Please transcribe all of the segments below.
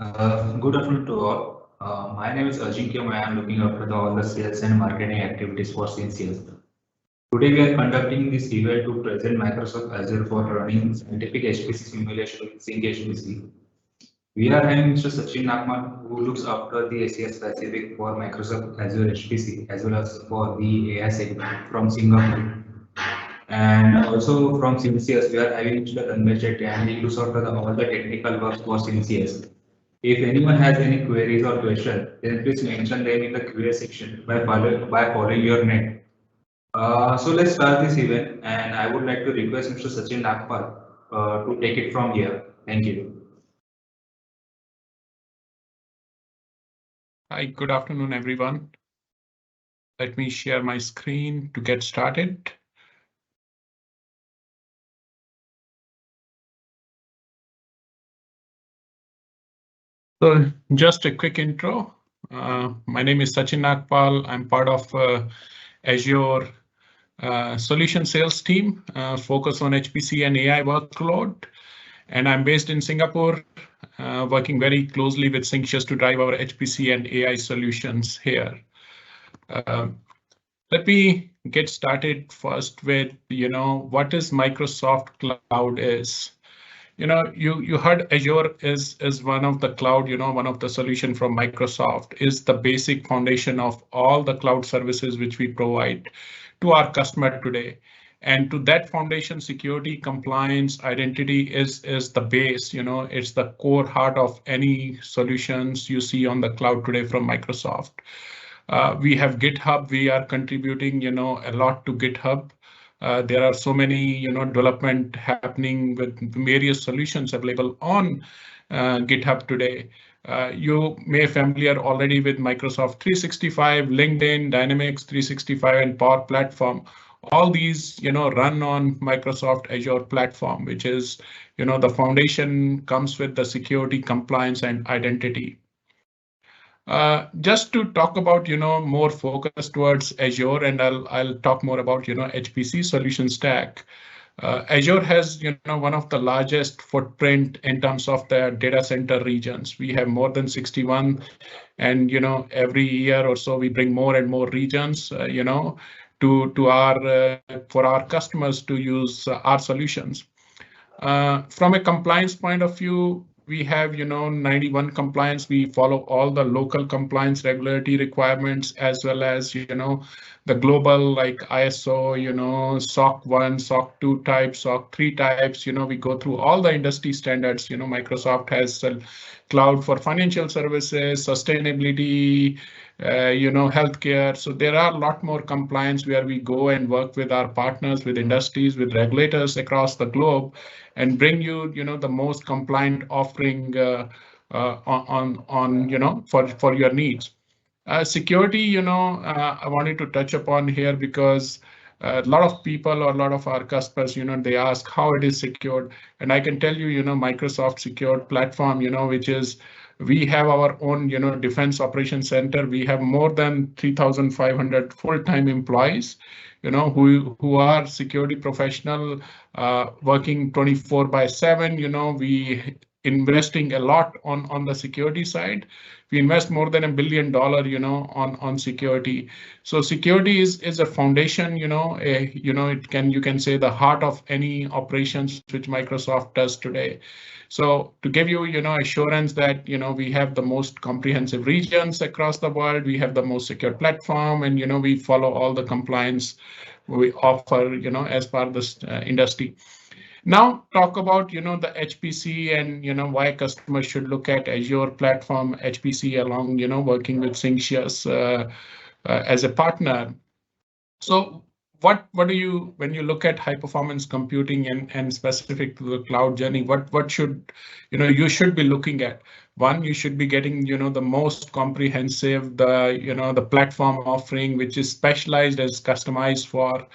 Good afternoon to all. My name is Ajinkya. I am looking after all the sales and marketing activities for Synthesis. Today we are conducting this event to present Microsoft Azure for running scientific HPC simulation with Sync HPC. We are having Mr. Sachin Nagman who looks after the ACS Pacific for Microsoft Azure HPC as well as for the AI segment from Singapore. And also from CNCS, we are having Mr. Tanmay Chetty and he looks after all the technical work for CNCS. If anyone has any queries or questions, then please mention them in the QA section by following your name. So let's start this event, and I would like to request Mr. Sachin Nagpal to take it from here. Thank you. Hi, good afternoon, everyone. Let me share my screen to get started. So just a quick intro. My name is Sachin Nagpal. I'm part of Azure solution sales team, focus on HPC and AI workload. And I'm based in Singapore, working very closely with Synxious to drive our HPC and AI solutions here. Let me get started first with, what is Microsoft Cloud is. You heard Azure is one of the cloud, one of the solution from Microsoft is the basic foundation of all the cloud services which we provide to our customer today. And to that foundation, security, compliance, identity is the base, it's the core heart of any solutions you see on the cloud today from Microsoft. We have GitHub, we are contributing, a lot to GitHub. There are so many, development happening with various solutions available on GitHub today. You may familiar already with Microsoft 365, LinkedIn, Dynamics 365, and Power Platform. All these, run on Microsoft Azure platform, which is, the foundation comes with the security, compliance, and identity. Just to talk about, more focus towards Azure, and I'll talk more about, HPC solution stack. Azure has, one of the largest footprint in terms of the data center regions. We have more than 61, and every year or so we bring more and more regions, to our for our customers to use our solutions. From a compliance point of view, we have 91 compliance. We follow all the local compliance regulatory requirements as well as the global like ISO, SOC 1, SOC 2 types, SOC 3 types. We go through all the industry standards. Microsoft has cloud for financial services, sustainability, healthcare. So there are a lot more compliance where we go and work with our partners, with industries, with regulators across the globe, and bring you, the most compliant offering for your needs. Security, I wanted to touch upon here because a lot of people or a lot of our customers, they ask how it is secured, and I can tell you, Microsoft Secured Platform, which is we have our own, defense operations center. We have more than 3,500 full-time employees, who are security professional, working 24/7. We investing a lot on the security side. We invest more than $1 billion, on security. So security is a foundation, you can say the heart of any operations which Microsoft does today. So to give you, assurance that, we have the most comprehensive regions across the world, we have the most secure platform, and, we follow all the compliance we offer, as part of this industry. Now talk about, the HPC and, why customers should look at Azure platform, HPC along, working with Synxious as a partner. So what do you, when you look at high performance computing and specific to the cloud journey, what should, you should be looking at? One, you should be getting, the most comprehensive, the platform offering, which is specialized as customized for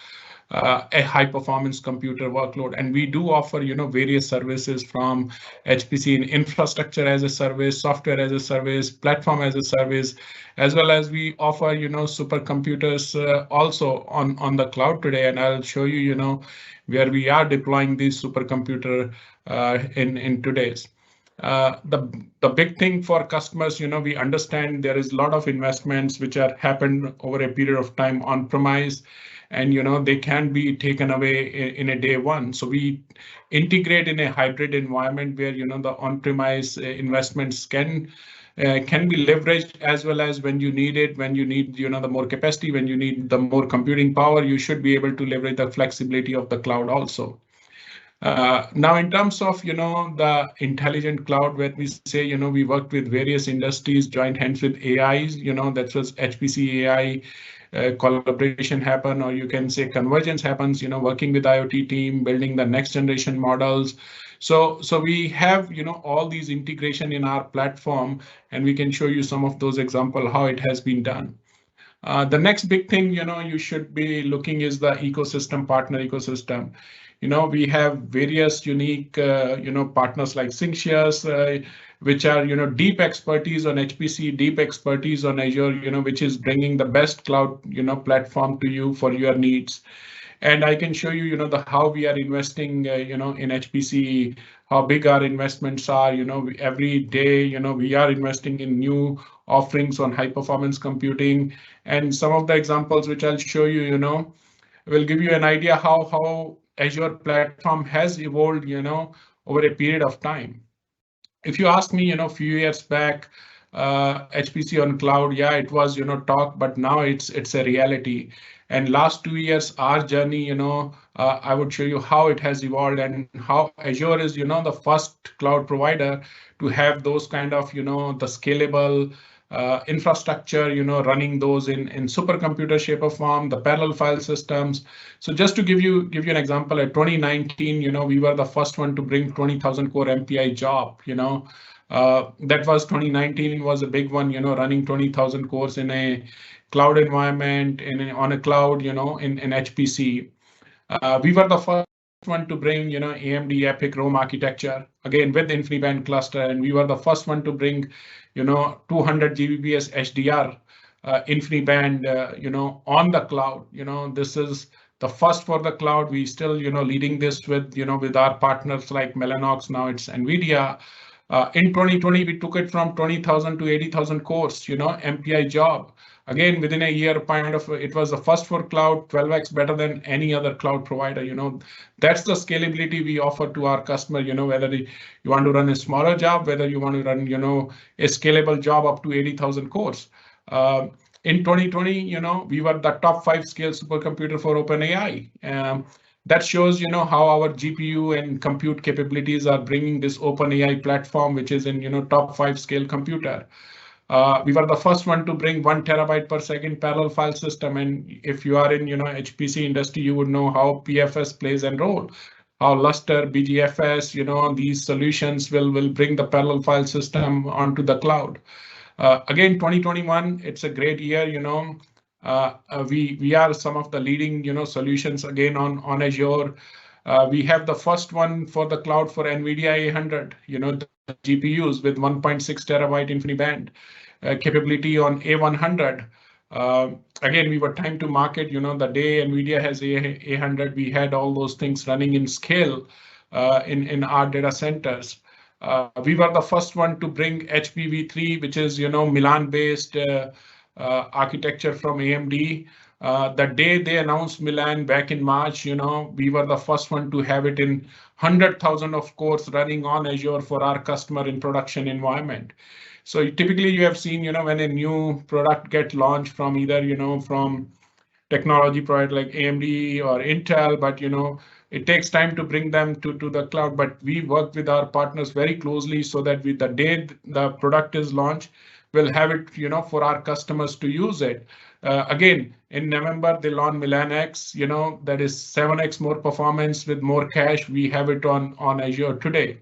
a high performance computer workload. And we do offer, various services from HPC in infrastructure as a service, software as a service, platform as a service, as well as we offer, supercomputers also on the cloud today. And I'll show you, where we are deploying these supercomputer in today's. The big thing for customers, we understand there is a lot of investments which are happened over a period of time on premise, and they can be taken away in a day one. So we integrate in a hybrid environment where the on-premise investments can be leveraged as well as when you need it, when you need the more capacity, when you need the more computing power, you should be able to leverage the flexibility of the cloud also. Now, in terms of the intelligent cloud, where we say we worked with various industries, joint hands with AIs, that was HPC AI collaboration happen, or you can say convergence happens. Working with IoT team, building the next generation models. So we have all these integration in our platform, and we can show you some of those examples how it has been done. The next big thing you should be looking is the ecosystem, partner ecosystem. We have various unique partners like Synxius, which are deep expertise on HPC, deep expertise on Azure, which is bringing the best cloud platform to you for your needs. And I can show you the how we are investing in HPC, how big our investments are. Every day we are investing in new offerings on high performance computing, and some of the examples which I'll show you will give you an idea how Azure platform has evolved over a period of time. If you ask me a few years back, HPC on cloud, yeah, it was talk, but now it's a reality. And last 2 years, our journey, I would show you how it has evolved and how Azure is the first cloud provider to have those kind of the scalable infrastructure, running those in supercomputer shape or form, the parallel file systems. So just to give you an example, at 2019, we were the first one to bring 20,000 core MPI job. That was 2019 was a big one, running 20,000 cores in a cloud environment, on a cloud, in HPC. We were the first one to bring AMD EPYC Rome architecture, again with InfiniBand cluster, and we were the first one to bring 200 Gbps HDR InfiniBand on the cloud. This is the first for the cloud. We still leading this with with our partners like Mellanox. Now it's NVIDIA. In 2020 we took it from 20,000 to 80,000 cores, MPI job. Again, within a year, it was the first for cloud, 12x better than any other cloud provider. That's the scalability we offer to our customer. Whether you want to run a smaller job, whether you want to run a scalable job up to 80,000 cores. In 2020, we were the top 5 scale supercomputer for OpenAI. That shows how our GPU and compute capabilities are bringing this OpenAI platform, which is in top 5 scale computer. We were the first one to bring 1 terabyte per second parallel file system, and if you are in HPC industry, you would know how PFS plays a role. How Lustre, BGFS, these solutions will bring the parallel file system onto the cloud. Again, 2021, it's a great year. We are some of the leading solutions again on Azure. We have the first one for the cloud for NVIDIA A100, the GPUs with 1.6 terabyte InfiniBand capability on A100. Again, we were time to market, the day NVIDIA has A100, we had all those things running in scale in our data centers. We were the first one to bring HPV3, which is, Milan-based architecture from AMD. The day they announced Milan back in March, we were the first one to have it in 100,000 of cores running on Azure for our customer in production environment. So typically you have seen, when a new product gets launched from either, from technology provider like AMD or Intel, but it takes time to bring them to the cloud. But we work with our partners very closely so that the day the product is launched, we'll have it, for our customers to use it. Again, in November, they launched Milan X, that is 7x more performance with more cache. We have it on Azure today.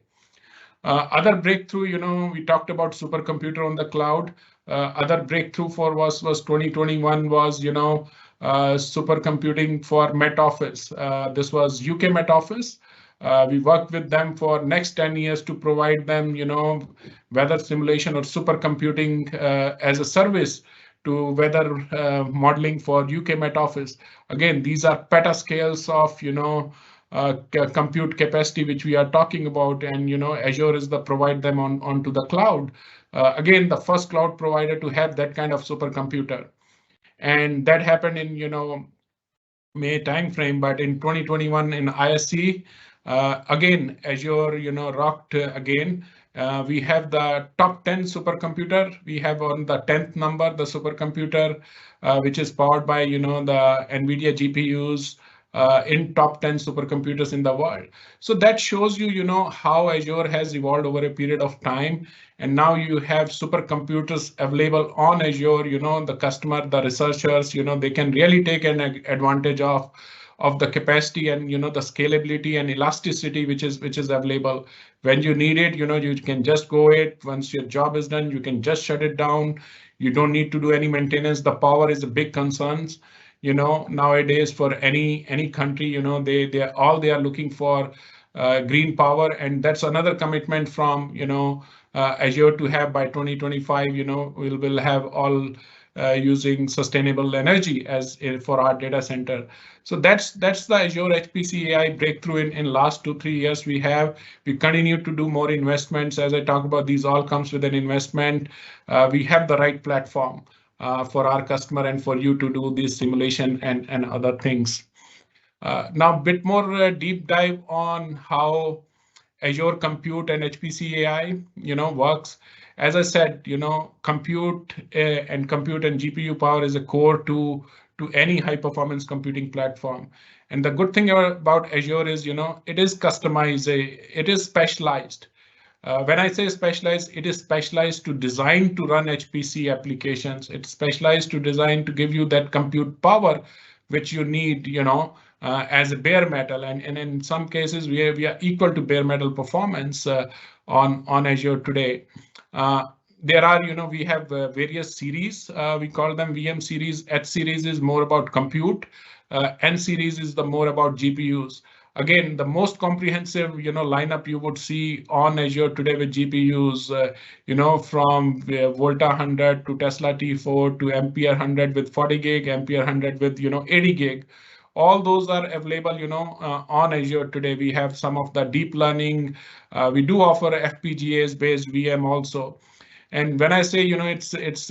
Other breakthrough, we talked about supercomputer on the cloud. Other breakthrough was 2021 was, supercomputing for Met Office. This was UK Met Office. We worked with them for next 10 years to provide them, weather simulation or supercomputing as a service to weather modeling for UK Met Office. Again, these are petascales of, compute capacity which we are talking about, and Azure is the provide them onto the cloud. Again, the first cloud provider to have that kind of supercomputer, and that happened in May timeframe. But in 2021 in ISC, again Azure rocked again. We have the top 10 supercomputer. We have on the 10th number the supercomputer which is powered by the NVIDIA GPUs in top 10 supercomputers in the world. So that shows how Azure has evolved over a period of time. And now you have supercomputers available on Azure. The customer, the researchers, they can really take an advantage of the capacity and the scalability and elasticity which is available. When you need it, you can just go it. Once your job is done, you can just shut it down. You don't need to do any maintenance. The power is a big concern. Nowadays for any country, they are looking for green power, and that's another commitment from Azure to have by 2025. We'll have all using sustainable energy as for our data center. So that's the Azure HPC AI breakthrough in last 2-3 years. We continue to do more investments. As I talk about, these all comes with an investment. We have the right platform for our customer and for you to do this simulation and other things. Now, a bit more deep dive on how Azure Compute and HPC AI, works. As I said, compute and GPU power is a core to any high performance computing platform. And the good thing about Azure is, it is customized, it is specialized. When I say specialized, it is specialized to design to run HPC applications. It's specialized to design to give you that compute power which you need, as a bare metal. And in some cases, we are equal to bare metal performance on Azure today. There are, we have various series. We call them VM series. H series is more about compute. N series is the more about GPUs. Again, the most comprehensive, lineup you would see on Azure today with GPUs, from Volta 100 to Tesla T4 to Ampere 100 with 40 gig, Ampere 100 with, 80 gig. All those are available, on Azure today. We have some of the deep learning. We do offer FPGAs based VM also. And when I say, it's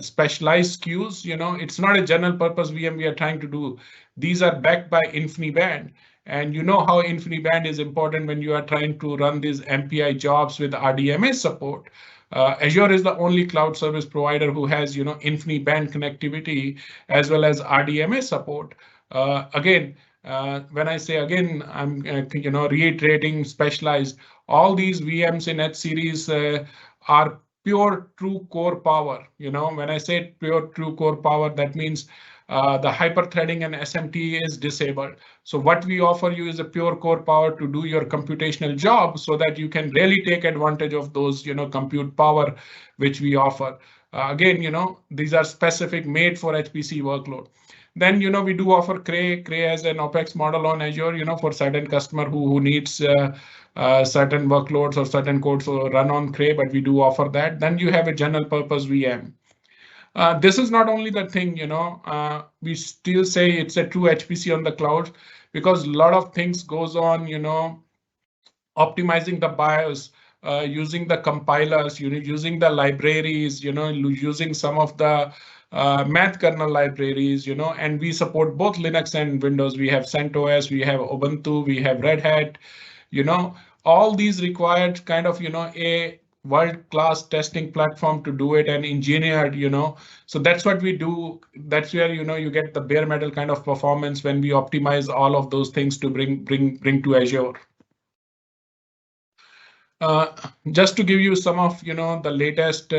specialized SKUs, it's not a general purpose VM we are trying to do. These are backed by InfiniBand. And how InfiniBand is important when you are trying to run these MPI jobs with RDMA support. Azure is the only cloud service provider who has, InfiniBand connectivity as well as RDMA support. Again, when I say again, I'm reiterating specialized. All these VMs in H series are pure true core power. When I say pure true core power, that means the hyper-threading and SMT is disabled. So what we offer you is a pure core power to do your computational job so that you can really take advantage of those, compute power which we offer. Again, these are specific made for HPC workload. Then, we do offer Cray as an OpEx model on Azure, for certain customer who needs certain workloads or certain codes to run on Cray, but we do offer that. Then you have a general purpose VM. This is not only the thing, we still say it's a true HPC on the cloud because a lot of things goes on, optimizing the BIOS, using the compilers, using the libraries, using some of the math kernel libraries, and we support both Linux and Windows. We have CentOS, we have Ubuntu, we have Red Hat, all these required kind of, a world-class testing platform to do it and engineered, so that's what we do. That's where, you get the bare metal kind of performance when we optimize all of those things to bring to Azure. Just to give you some of, the latest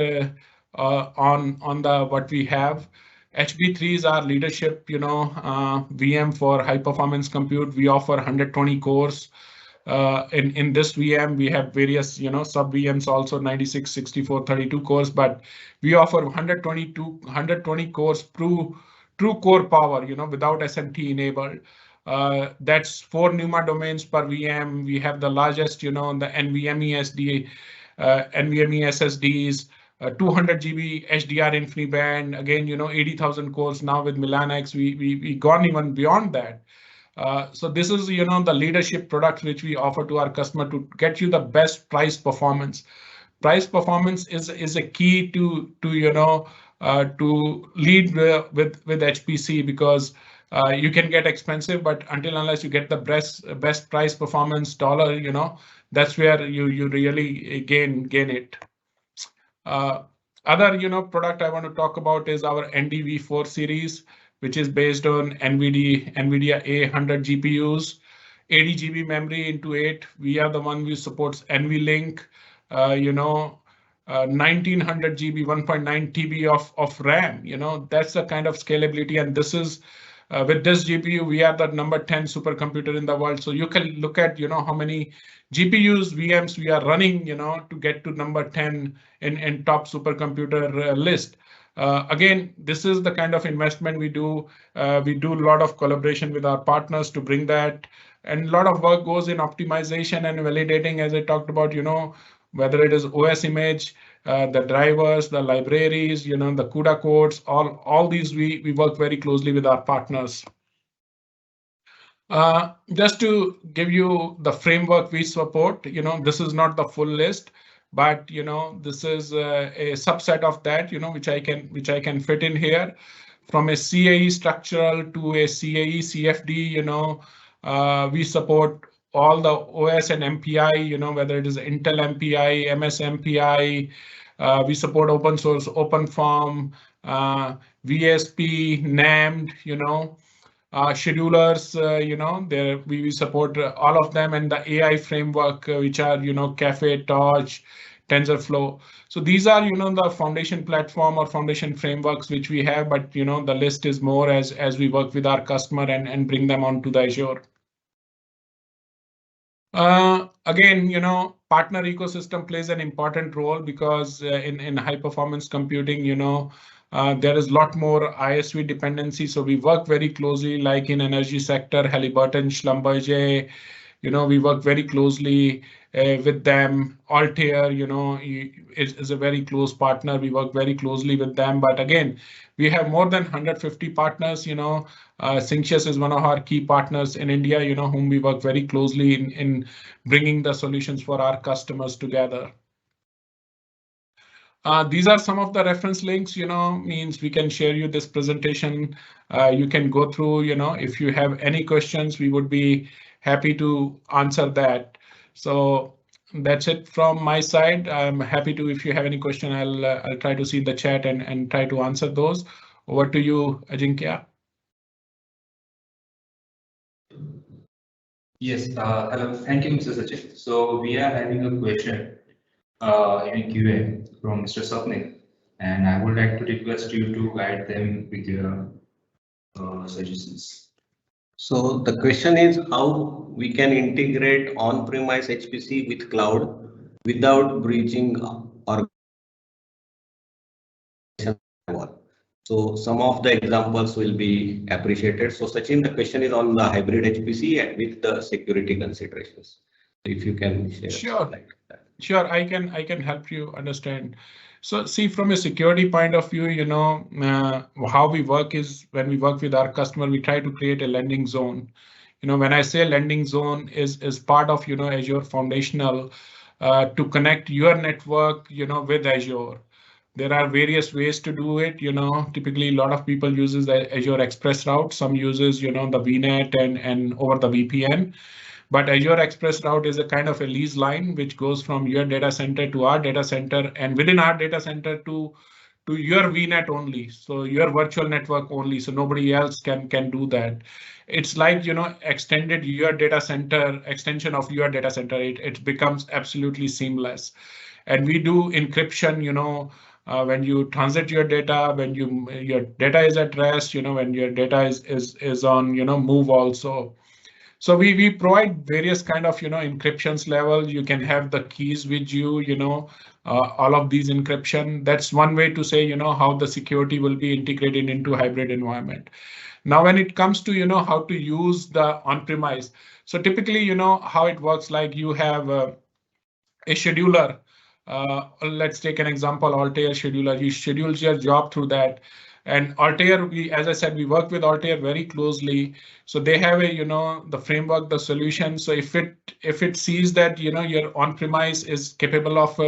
on the what we have. HB3 is our leadership, VM for high performance compute. We offer 120 cores. In this VM, we have various, sub VMs also 96, 64, 32 cores, but we offer 120 cores true core power, without SMT enabled. That's 4 NUMA domains per VM. We have the largest, the NVMe SSDs, 200 GB HDR InfiniBand. Again, 80,000 cores now with Milan X. We gone even beyond that. So this is, the leadership product which we offer to our customer to get you the best price performance. Price performance is a key to lead with HPC, because you can get expensive, but unless you get the best price performance dollar, that's where you really gain it. Other product I want to talk about is our NDV4 series, which is based on NVIDIA A100 GPUs, 80 GB memory into 8. We are the one who supports NVLink, 1900 GB, 1.9 TB of RAM. That's the kind of scalability, and this is with this GPU, we are the number 10 supercomputer in the world. So you can look at how many GPUs, VMs we are running, to get to number 10 in top supercomputer list. Again, this is the kind of investment we do. We do a lot of collaboration with our partners to bring that, and a lot of work goes in optimization and validating, as I talked about, whether it is OS image, the drivers, the libraries, the CUDA codes, all these we work very closely with our partners. Just to give you the framework we support, this is not the full list, but this is a subset of that, which I can fit in here. From a CAE structural to a CAE CFD, we support all the OS and MPI, whether it is Intel MPI, MS MPI. We support open source, OpenFOAM, VSP, NAMD, schedulers, there we support all of them, and the AI framework, which are, Caffe, Torch, TensorFlow. So these are, the foundation platform or foundation frameworks which we have, but, the list is more as we work with our customer and bring them onto the Azure. Again, partner ecosystem plays an important role, because in high performance computing, there is a lot more ISV dependency. So we work very closely, like in energy sector, Halliburton, Schlumberger, we work very closely with them. Altair, is a very close partner. We work very closely with them. But again, we have more than 150 partners. Synxious is one of our key partners in India, whom we work very closely in bringing the solutions for our customers together. These are some of the reference links, means we can share you this presentation. You can go through, if you have any questions, we would be happy to answer that. So that's it from my side. I'm happy to, if you have any question, I'll try to see the chat and try to answer those. Over to you, Ajinkya. Yes, hello. Thank you, Mr. Sachin. So we are having a question in a QA from Mr. Sapnik, and I would like to request you to guide them with your suggestions. So the question is how we can integrate on-premise HPC with cloud without breaching or so some of the examples will be appreciated. So Sachin, the question is on the hybrid HPC and with the security considerations. If you can share. Sure. Like that. Sure, I can help you understand. So see, from a security point of view, how we work is when we work with our customer, we try to create a landing zone. When I say landing zone is part of, Azure Foundational to connect your network, with Azure. There are various ways to do it. Typically a lot of people uses the Azure Express route. Some uses, the VNet and over the VPN. But Azure Express route is a kind of a lease line which goes from your data center to our data center, and within our data center to your VNet only. So your virtual network only. So nobody else can do that. It's like, extended your data center, extension of your data center. It becomes absolutely seamless. And we do encryption, when you transit your data, when your data is at rest, when your data is on, move also. So we provide various kind of, encryptions level. You can have the keys with you, all of these encryption. That's one way to say, how the security will be integrated into hybrid environment. Now, when it comes to, how to use the on-premise. So typically, how it works, like you have a scheduler. Let's take an example, Altair scheduler. You schedule your job through that. And Altair, as I said, we work with Altair very closely. So they have the framework, the solution. So if it sees that, your on-premise is capable of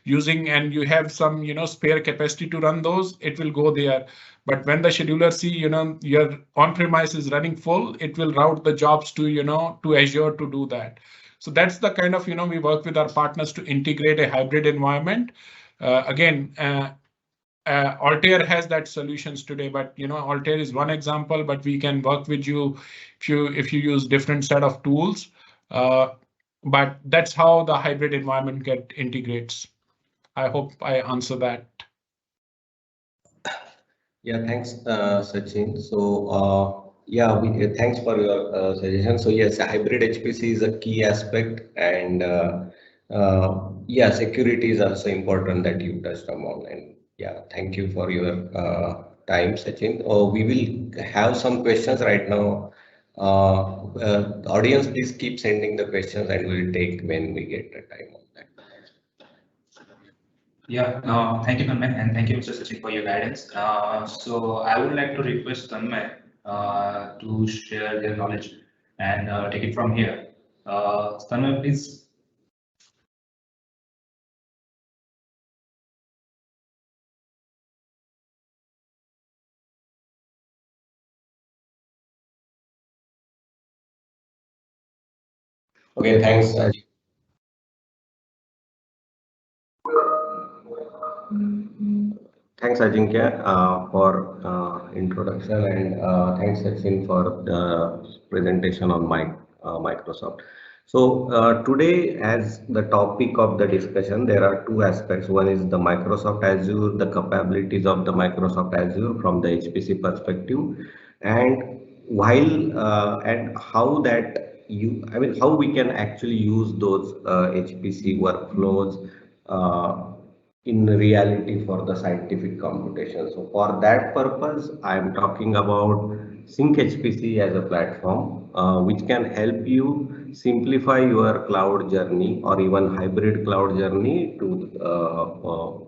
using, and you have some, spare capacity to run those, it will go there. But when the scheduler see, your on-premise is running full, it will route the jobs to, to Azure to do that. So that's the kind of, we work with our partners to integrate a hybrid environment. Again, Altair has that solutions today, but Altair is one example, but we can work with you if you use different set of tools. But that's how the hybrid environment get integrates. I hope I answer that. Yeah, thanks, Sachin. So yeah, thanks for your suggestion. So yes, hybrid HPC is a key aspect, and yeah, security is also important that you touched upon. And yeah, thank you for your time, Sachin. We will have some questions right now. The audience, please keep sending the questions, and we'll take when we get the time on that. Yeah, thank you, Tanmay, and thank you, Mr. Sachin, for your guidance. So I would like to request Tanmay to share their knowledge and take it from here. Tanmay, please. Okay, thanks. Thanks, Ajinkya, for introduction, and thanks, Sachin, for the presentation on Microsoft. So today, as the topic of the discussion, there are two aspects. One is the Microsoft Azure, the capabilities of the Microsoft Azure from the HPC perspective, and and how that how we can actually use those HPC workflows in reality for the scientific computation. So for that purpose, I am talking about Sync HPC as a platform, which can help you simplify your cloud journey or even hybrid cloud journey to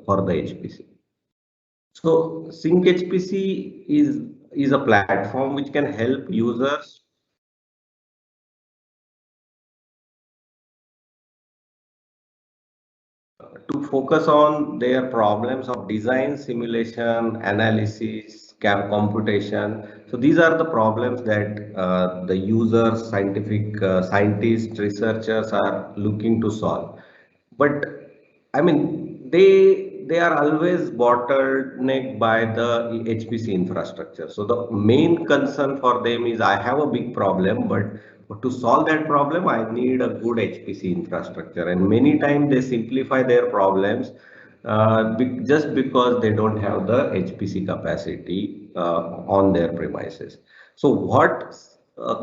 for the HPC. So Sync HPC is a platform which can help users to focus on their problems of design, simulation, analysis, computation. So these are the problems that the users, scientists, researchers are looking to solve. But I mean, they are always bottlenecked by the HPC infrastructure. So the main concern for them is I have a big problem, but to solve that problem, I need a good HPC infrastructure. And many times they simplify their problems just because they don't have the HPC capacity on their premises. So what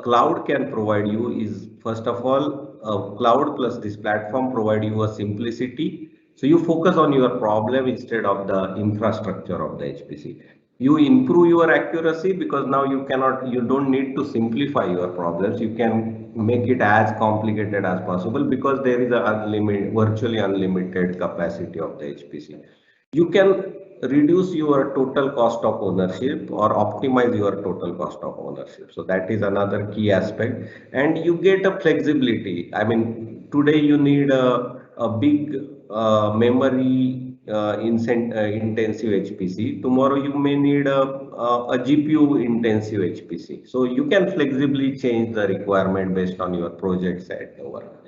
cloud can provide you is, first of all, cloud plus this platform provide you a simplicity. So you focus on your problem instead of the infrastructure of the HPC. You improve your accuracy because now you don't need to simplify your problems. You can make it as complicated as possible because there is a virtually unlimited capacity of the HPC. You can reduce your total cost of ownership or optimize your total cost of ownership. So that is another key aspect. And you get a flexibility. I mean, today you need a big memory intensive HPC. Tomorrow you may need a GPU intensive HPC. So you can flexibly change the requirement based on your projects and work.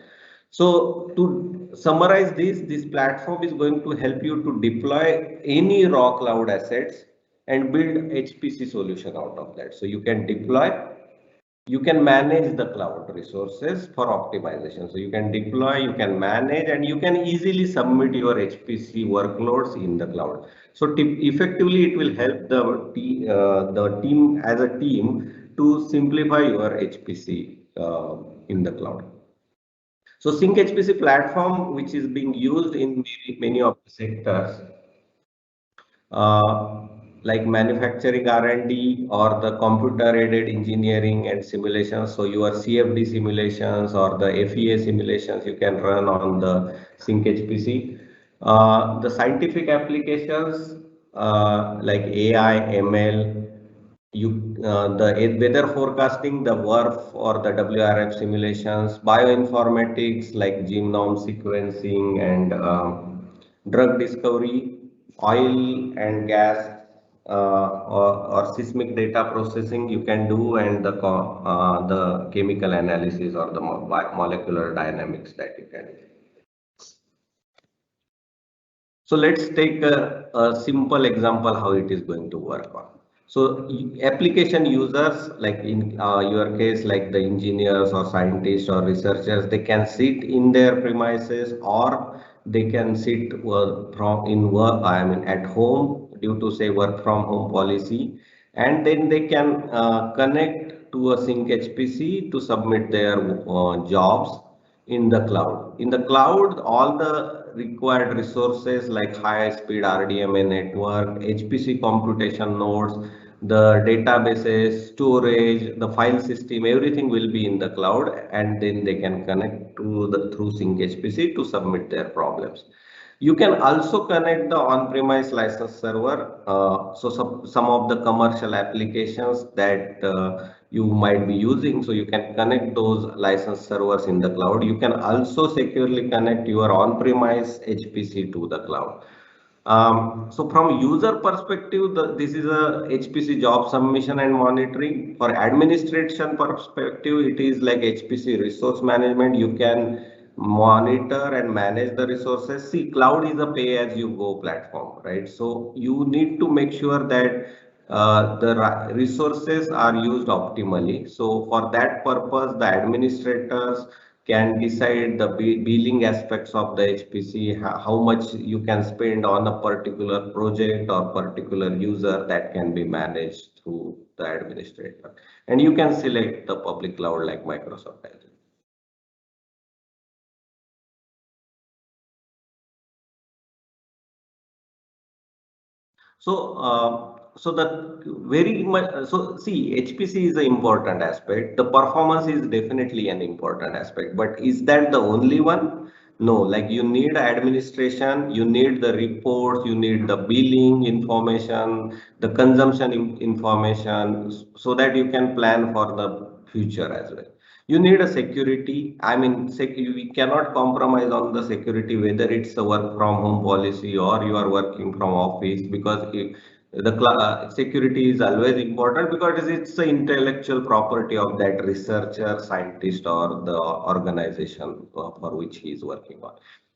So to summarize this platform is going to help you to deploy any raw cloud assets and build HPC solution out of that. So you can deploy, you can manage the cloud resources for optimization. So you can deploy, you can manage, and you can easily submit your HPC workloads in the cloud. So effectively, it will help the team as a team to simplify your HPC in the cloud. So Sync HPC platform, which is being used in many of the sectors, like manufacturing R&D or the computer-aided engineering and simulations. So your CFD simulations or the FEA simulations you can run on the Sync HPC. The scientific applications, like AI, ML, the weather forecasting, the WRF or the WRF simulations, bioinformatics like genome sequencing and drug discovery, oil and gas or seismic data processing you can do, and the chemical analysis or the molecular dynamics that you can do. So let's take a simple example how it is going to work on. So application users, like in your case, like the engineers or scientists or researchers, they can sit in their premises or they can sit at home due to say work from home policy, and then they can connect to a Sync HPC to submit their jobs in the cloud. In the cloud, all the required resources like high-speed RDMA network, HPC computation nodes, the databases, storage, the file system, everything will be in the cloud, and then they can connect to the through Sync HPC to submit their problems. You can also connect the on-premise license server. So some of the commercial applications that you might be using, so you can connect those license servers in the cloud. You can also securely connect your on-premise HPC to the cloud. So from user perspective, this is a HPC job submission and monitoring. For administration perspective, it is like HPC resource management. You can monitor and manage the resources. See, cloud is a pay-as-you-go platform, right? So you need to make sure that the resources are used optimally. So for that purpose, the administrators can decide the billing aspects of the HPC, how much you can spend on a particular project or particular user that can be managed through the administrator. And you can select the public cloud like Microsoft Azure. So the very much, so see, HPC is an important aspect. The performance is definitely an important aspect, but is that the only one? No, like you need administration, you need the reports, you need the billing information, the consumption information, so that you can plan for the future as well. You need a security. I mean, we cannot compromise on the security, whether it's a work from home policy or you are working from office, because the security is always important because it's the intellectual property of that researcher, scientist, or the organization for which he is working on.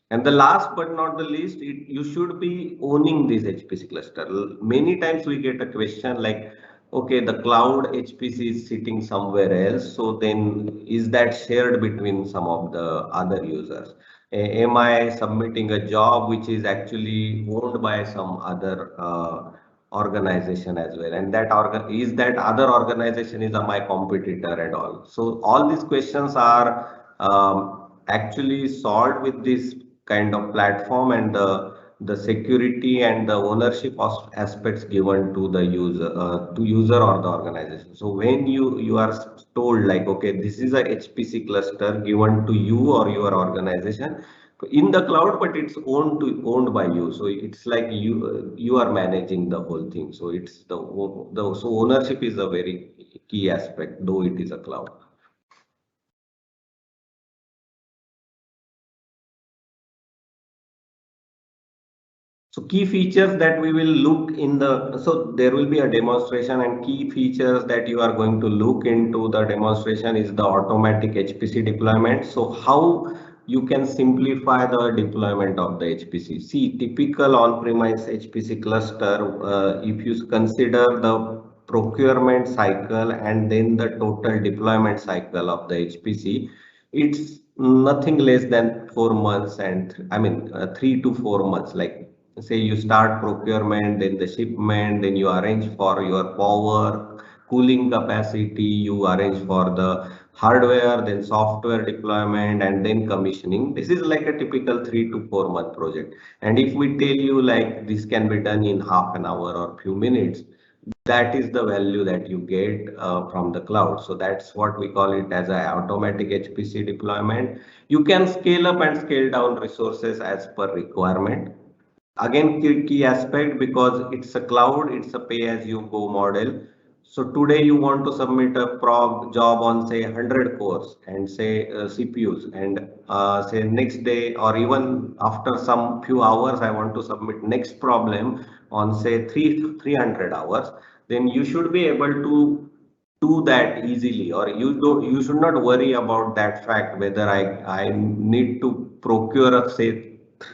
And the last but not the least, you should be owning this HPC cluster. Many times we get a question like, okay, the cloud HPC is sitting somewhere else. So then is that shared between some of the other users? Am I submitting a job which is actually owned by some other organization as well, and that is that other organization is my competitor and all? So all these questions are actually solved with this kind of platform, and the security and the ownership aspects given to the user or the organization. So when you are told like, okay, this is a HPC cluster given to you or your organization in the cloud, but it's owned by you, so it's like you are managing the whole thing. So it's so ownership is a very key aspect, though it is a cloud. So key features that we will look in so there will be a demonstration, and key features that you are going to look into the demonstration is the automatic HPC deployment. So how you can simplify the deployment of the HPC. See, typical on-premise HPC cluster, if you consider the procurement cycle and then the total deployment cycle of the HPC, it's nothing less than 4 months, and I mean 3 to 4 months. Like, say you start procurement, then the shipment, then you arrange for your power, cooling capacity, you arrange for the hardware, then software deployment, and then commissioning. This is like a typical 3 to 4 month project. And if we tell you like this can be done in half an hour or few minutes, that is the value that you get from the cloud. So that's what we call it as an automatic HPC deployment. You can scale up and scale down resources as per requirement. again, key aspect, because it's a cloud, it's a pay-as-you-go model. So today you want to submit a job on say 100 cores and say CPUs, and say next day or even after some few hours I want to submit next problem on say 300 hours. Then you should be able to do that easily, or you should not worry about that fact whether I need to procure a say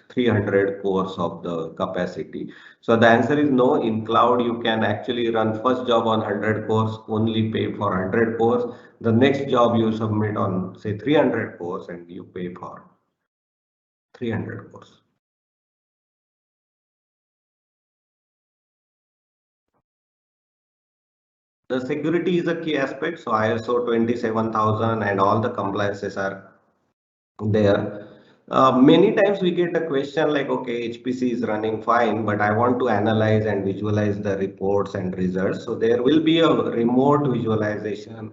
300 cores of the capacity. So the answer is no. In cloud, you can actually run first job on 100 cores, only pay for 100 cores. The next job you submit on say 300 cores and you pay for 300 cores. The security is a key aspect. So ISO 27000 and all the compliances are there. Many times we get a question like, okay, HPC is running fine, but I want to analyze and visualize the reports and results. So there will be a remote visualization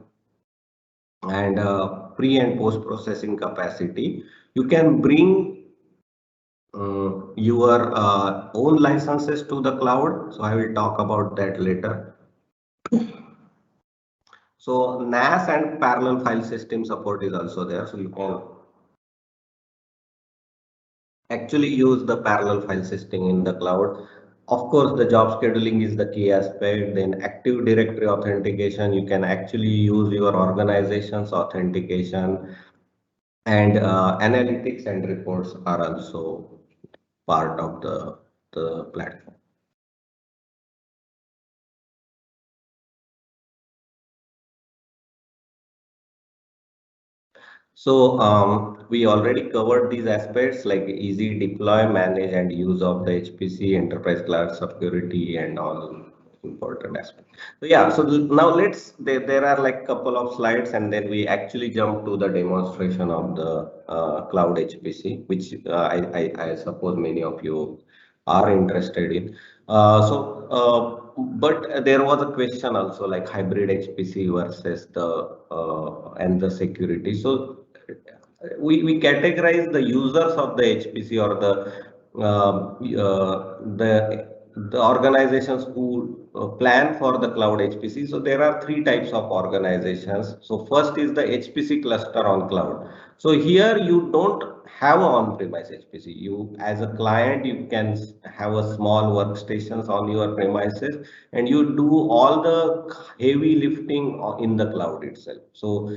and pre and post processing capacity. You can bring your own licenses to the cloud. So I will talk about that later. So NAS and parallel file system support is also there. So you can actually use the parallel file system in the cloud. Of course, the job scheduling is the key aspect. Then Active Directory authentication, you can actually use your organization's authentication, and analytics and reports are also part of the platform. So we already covered these aspects like easy deploy, manage, and use of the HPC, enterprise class security, and all important aspects. So yeah, so now there are like couple of slides, and then we actually jump to the demonstration of the cloud HPC, which I suppose many of you are interested in. But there was a question also like hybrid HPC versus the and the security. So we categorize the users of the HPC, or the organizations who plan for the cloud HPC. So there are three types of organizations. So first is the HPC cluster on cloud. So here you don't have an on-premise HPC. You as a client, you can have a small workstations on your premises, and you do all the heavy lifting in the cloud itself. So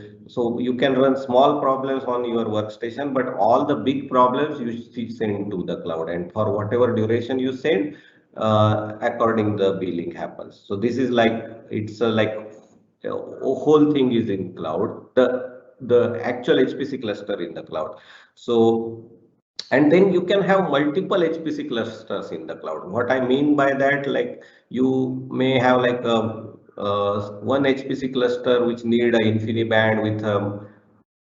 you can run small problems on your workstation, but all the big problems you send to the cloud, and for whatever duration you send, according the billing happens. So this is like it's like a whole thing is in cloud. The actual HPC cluster in the cloud. So and then you can have multiple HPC clusters in the cloud. What I mean by that, like you may have like one HPC cluster which need a InfiniBand with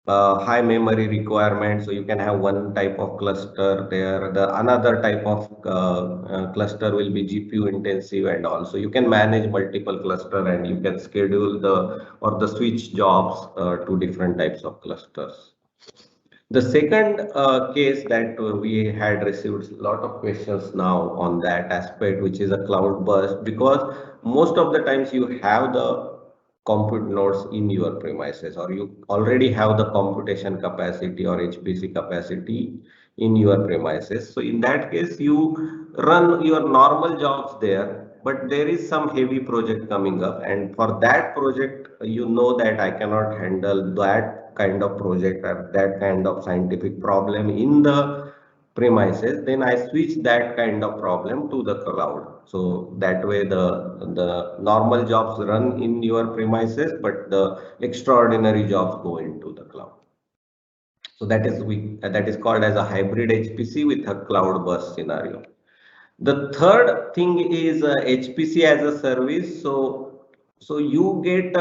high memory requirement. So you can have one type of cluster there. The another type of cluster will be GPU intensive, and also you can manage multiple cluster, and you can schedule the switch jobs to different types of clusters. The second case that we had received a lot of questions now on that aspect, which is a cloud burst, because most of the times you have the compute nodes in your premises, or you already have the computation capacity or HPC capacity in your premises. So in that case, you run your normal jobs there, but there is some heavy project coming up, and for that project, you know that I cannot handle that kind of project or that kind of scientific problem in the premises, then I switch that kind of problem to the cloud. So that way the normal jobs run in your premises, but the extraordinary jobs go into the cloud. So that is called as a hybrid HPC with a cloud burst scenario. The third thing is HPC as a service. So you get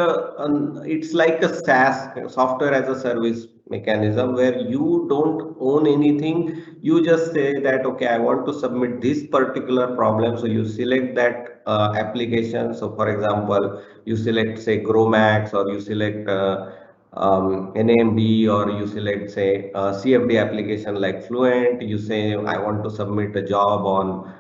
it's like a SaaS, software as a service mechanism, where you don't own anything. You just say that, okay, I want to submit this particular problem. So you select that application. So for example, you select say GROMACS, or you select NAMD, or you select say CFD application like Fluent. You say I want to submit a job on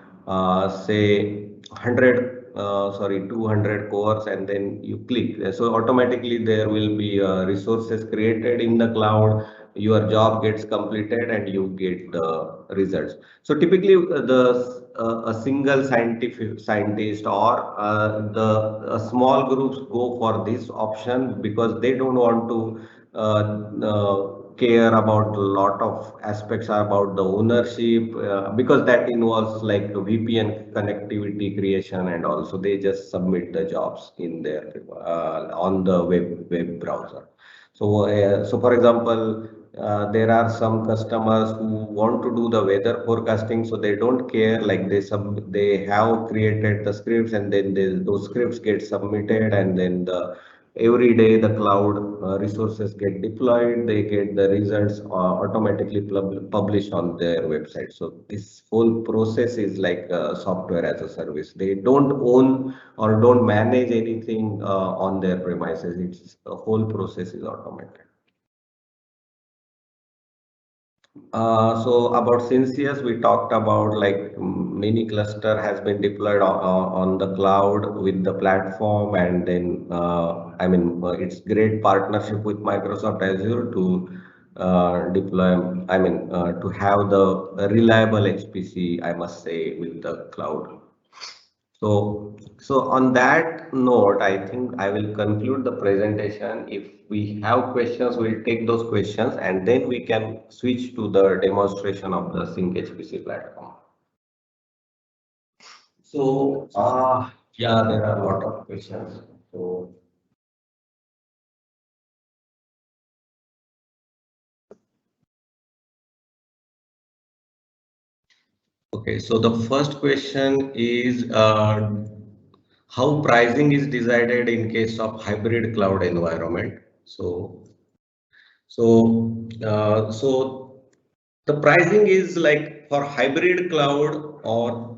say 200 cores, and then you click. So automatically there will be resources created in the cloud. Your job gets completed and you get the results. So typically a single scientist or small groups go for this option because they don't want to care about a lot of aspects about the ownership, because that involves like the VPN connectivity creation, and also they just submit the jobs in their on the web browser. So for example, there are some customers who want to do the weather forecasting, so they don't care. Like they have created the scripts, and then those scripts get submitted, and then every day the cloud resources get deployed. They get the results automatically published on their website. So this whole process is like software as a service. They don't own or don't manage anything on their premises. It's the whole process is automated. So about Synceus, we talked about like mini cluster has been deployed on the cloud with the platform, and then it's great partnership with Microsoft Azure to deploy. To have the reliable HPC, I must say, with the cloud. So on that note, I think I will conclude the presentation. If we have questions, we'll take those questions, and then we can switch to the demonstration of the Sync HPC platform. So yeah, there are a lot of questions. So okay, so the first question is how pricing is decided in case of hybrid cloud environment. So the pricing is like for hybrid cloud or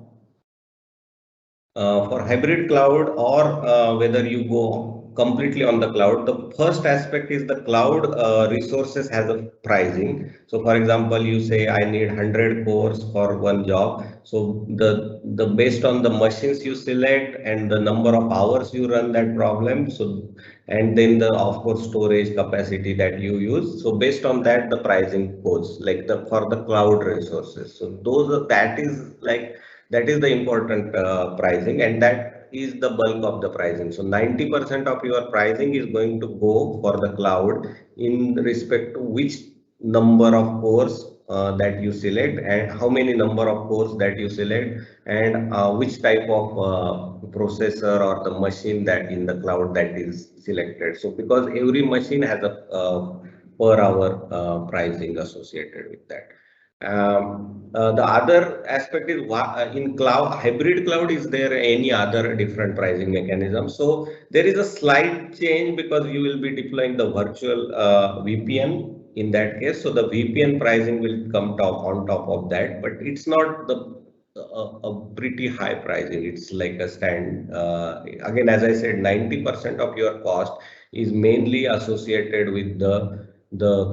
whether you go completely on the cloud. The first aspect is the cloud resources has a pricing. So for example, you say I need 100 cores for one job. So the based on the machines you select and the number of hours you run that problem. So and then the of course storage capacity that you use. So based on that, the pricing goes like for the cloud resources. So that is the important pricing, and that is the bulk of the pricing. So 90% of your pricing is going to go for the cloud in respect to which number of cores that you select, and how many number of cores that you select, and which type of processor or the machine that in the cloud that is selected. So because every machine has a per hour pricing associated with that. The other aspect is in cloud, hybrid cloud, is there any other different pricing mechanism? So there is a slight change because you will be deploying the virtual VPN in that case. So the VPN pricing will come on top of that, but it's not a pretty high pricing. It's like a again, as I said, 90% of your cost is mainly associated with the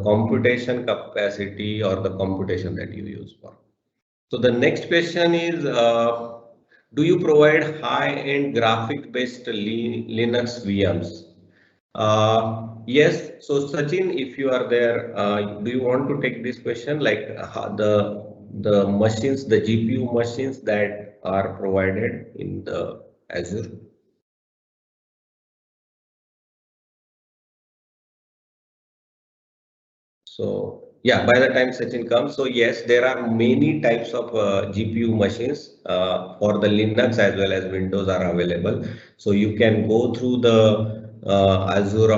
computation capacity or the computation that you use for. So the next question is, do you provide high-end graphic-based Linux VMs? Yes. So Sachin, if you are there, do you want to take this question? Like the machines, the GPU machines that are provided in the Azure? So yeah, by the time Sachin comes, so yes, there are many types of GPU machines for the Linux as well as Windows are available. So you can go through the Azure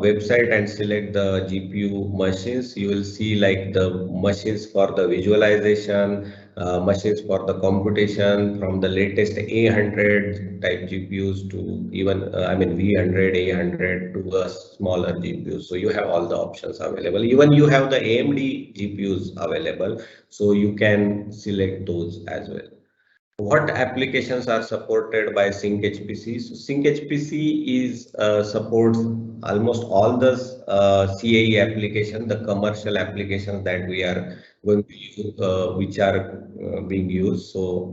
website and select the GPU machines. You will see like the machines for the visualization, machines for the computation, from the latest A100 type GPUs to even V100, A100 to a smaller GPUs. So you have all the options available. Even you have the AMD GPUs available, so you can select those as well. What applications are supported by Sync HPC? So Sync HPC is supports almost all the CAE application, the commercial applications that we are going to use, which are being used. So,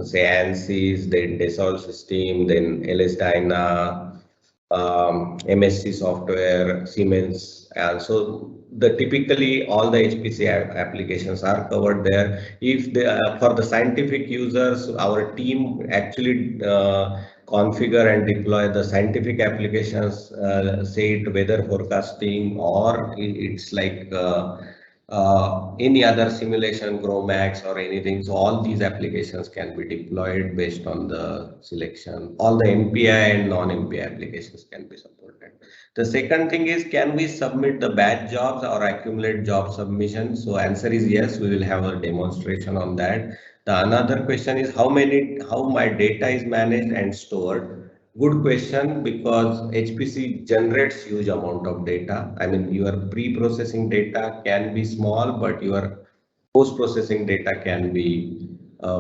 say ANSYS, then Dassault System, then LS Dyna, MSC software, Siemens, and so the typically all the HPC applications are covered there. If they for the scientific users, our team actually configure and deploy the scientific applications, say it weather forecasting, or it's like any other simulation, GROMACS or anything. So all these applications can be deployed based on the selection. All the MPI and non-MPI applications can be supported. The second thing is, can we submit the batch jobs or accumulate job submission? So answer is yes, we will have a demonstration on that. The another question is how my data is managed and stored. Good question, because HPC generates huge amount of data. I mean, your pre-processing data can be small, but your post-processing data can be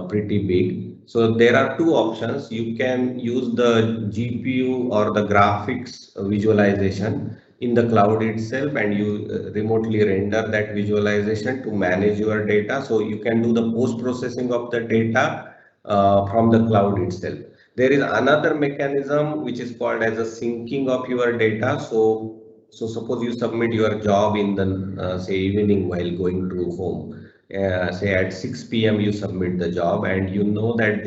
pretty big. So there are two options. You can use the GPU or the graphics visualization in the cloud itself, and you remotely render that visualization to manage your data. So you can do the post-processing of the data from the cloud itself. There is another mechanism which is called as a syncing of your data. So suppose you submit your job in the say evening while going to home. Say at 6 p.m. you submit the job, and you know that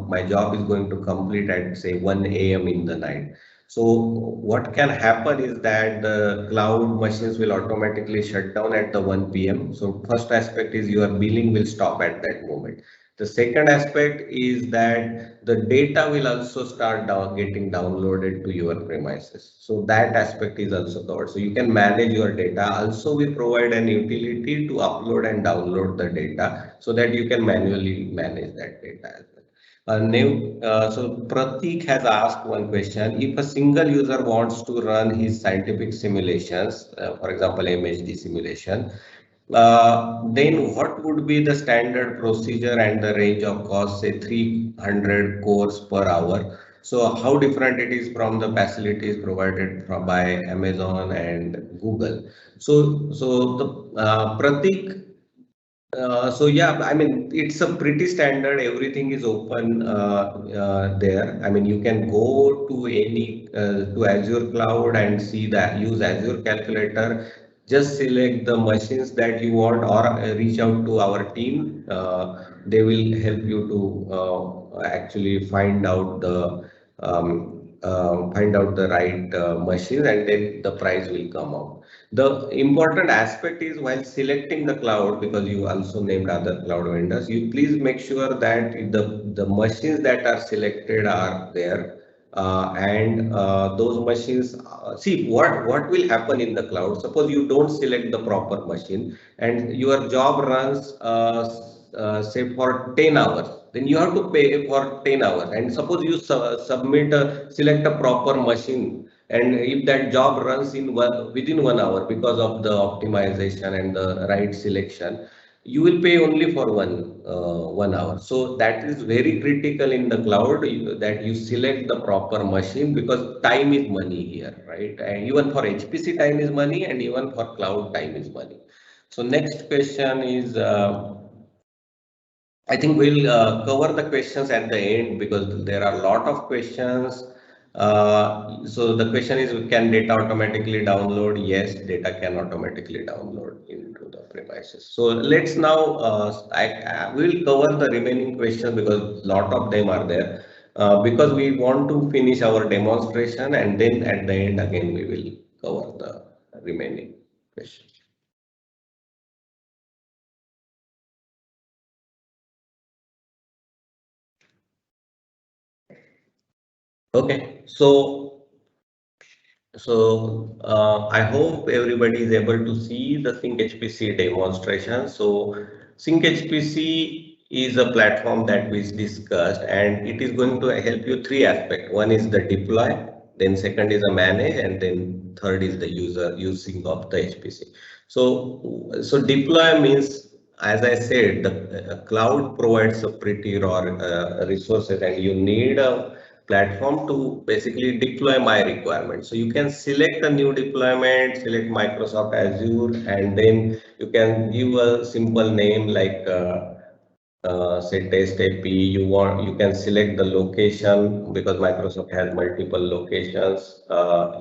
my job is going to complete at say 1 a.m. in the night. So what can happen is that the cloud machines will automatically shut down at the 1 p.m. So first aspect is your billing will stop at that moment. The second aspect is that the data will also start getting downloaded to your premises. So that aspect is also covered. So you can manage your data. Also, we provide an utility to upload and download the data so that you can manually manage that data as well. So Pratik has asked one question. If a single user wants to run his scientific simulations, for example, MHD simulation, then what would be the standard procedure and the range of cost, say 300 cores per hour? So how different it is from the facilities provided by Amazon and Google? So the Pratik, so yeah, I mean, it's a pretty standard. Everything is open there. I mean, you can go to any to Azure Cloud and see that, use Azure Calculator. Just select the machines that you want, or reach out to our team. They will help you to actually find out the right machine, and then the price will come out. The important aspect is, while selecting the cloud, because you also named other cloud vendors, you please make sure that the machines that are selected are there. And those machines, see what will happen in the cloud. Suppose you don't select the proper machine and your job runs say for 10 hours, then you have to pay for 10 hours. And suppose you select a proper machine, and if that job runs within 1 hour because of the optimization and the right selection, you will pay only for 1 hour. So that is very critical in the cloud, that you select the proper machine, because time is money here, right? And even for HPC, time is money, and even for cloud, time is money. So next question is, I think we'll cover the questions at the end, because there are a lot of questions. So the question is, can data automatically download? Yes, data can automatically download into the premises. So let's now, we'll cover the remaining questions, because a lot of them are there. Because we want to finish our demonstration, and then at the end again we will cover the remaining questions. Okay, so I hope everybody is able to see the Sync HPC demonstration. So Sync HPC is a platform that we discussed, and it is going to help you three aspects. One is the deploy, then second is a manage, and then third is the using of the HPC. So deploy means, as I said, the cloud provides a pretty raw resources, and you need a platform to basically deploy my requirement. So you can select a new deployment, select Microsoft Azure, and then you can give a simple name like say test API. You can select the location because Microsoft has multiple locations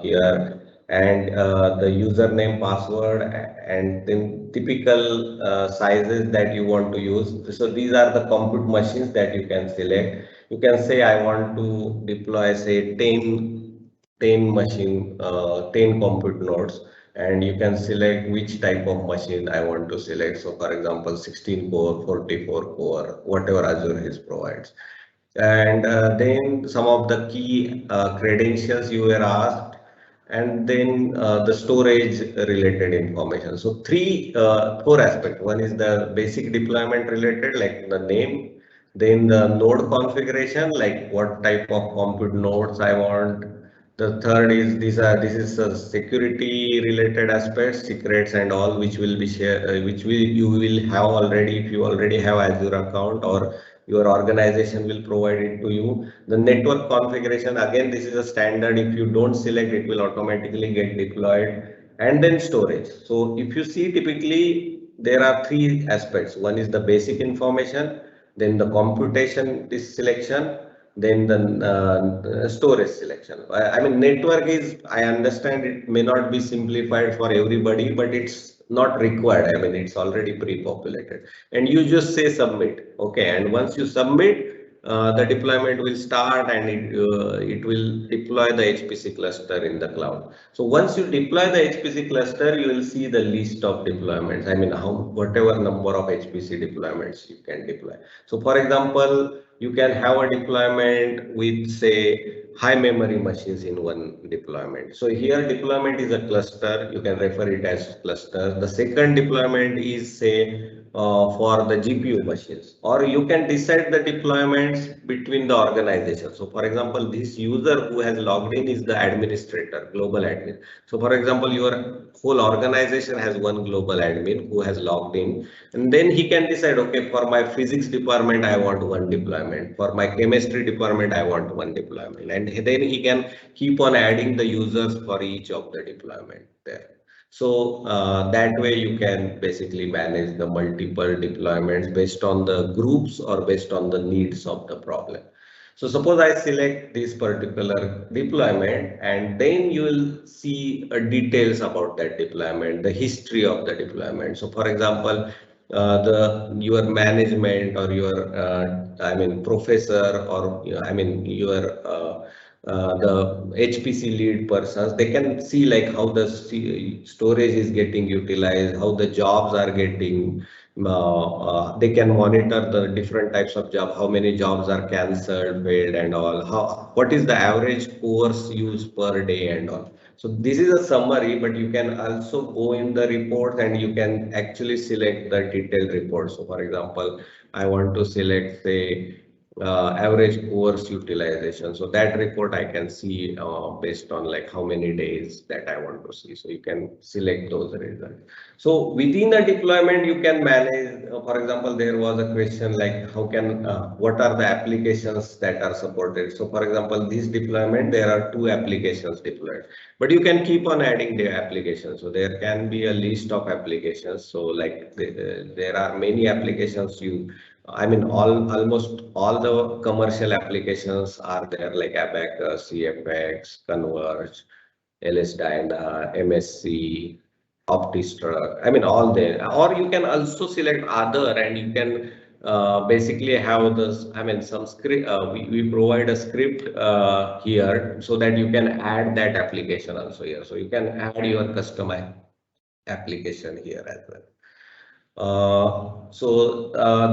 here, and the username, password, and then typical sizes that you want to use. So these are the compute machines that you can select. You can say I want to deploy say 10 machine 10 compute nodes, and you can select which type of machine I want to select. So for example 16 core, 44 core, whatever Azure has provides. And then some of the key credentials you were asked, and then the storage related information. So four aspects. One is the basic deployment related, like the name, then the node configuration, like what type of compute nodes I want. The third is this is a security related aspects, secrets and all, which will be shared, you will have already if you already have Azure account, or your organization will provide it to you. The network configuration, again, this is a standard. If you don't select, it will automatically get deployed. And then storage. So if you see, typically there are three aspects. One is the basic information, then the computation selection, then the storage selection. I mean, network is, I understand it may not be simplified for everybody, but it's not required. I mean, it's already pre-populated, and you just say submit. Okay, and once you submit, the deployment will start, and it will deploy the HPC cluster in the cloud. So once you deploy the HPC cluster, you will see the list of deployments. I mean, whatever number of HPC deployments you can deploy. So for example, you can have a deployment with say high memory machines in one deployment. So here deployment is a cluster. You can refer it as cluster. The second deployment is say for the GPU machines, or you can decide the deployments between the organization. So for example, this user who has logged in is the administrator, global admin. So for example, your whole organization has one global admin who has logged in, and then he can decide, okay, for my physics department, I want one deployment. For my chemistry department, I want one deployment. And then he can keep on adding the users for each of the deployment there. So that way you can basically manage the multiple deployments based on the groups or based on the needs of the problem. So suppose I select this particular deployment, and then you will see details about that deployment, the history of the deployment. So for example, your management or your I mean professor, or I mean your the HPC lead persons, they can see like how the storage is getting utilized, how the jobs are getting, they can monitor the different types of job, how many jobs are cancelled, failed and all, what is the average course used per day and all. So this is a summary, but you can also go in the report and you can actually select the detailed report. So for example, I want to select say average course utilization. So that report I can see based on like how many days that I want to see. So you can select those results. So within a deployment, you can manage, for example, there was a question like how can, what are the applications that are supported? So for example, this deployment, there are 2 applications deployed, but you can keep on adding the applications. So there can be a list of applications. So like there are many applications I mean, almost all the commercial applications are there, like Abacus, CFX, Converge, LS-DYNA, MSC, OptiStruct. I mean, all there. Or you can also select other, and you can basically have this. I mean, some script. We provide a script here so that you can add that application also here. So you can add your custom application here as well.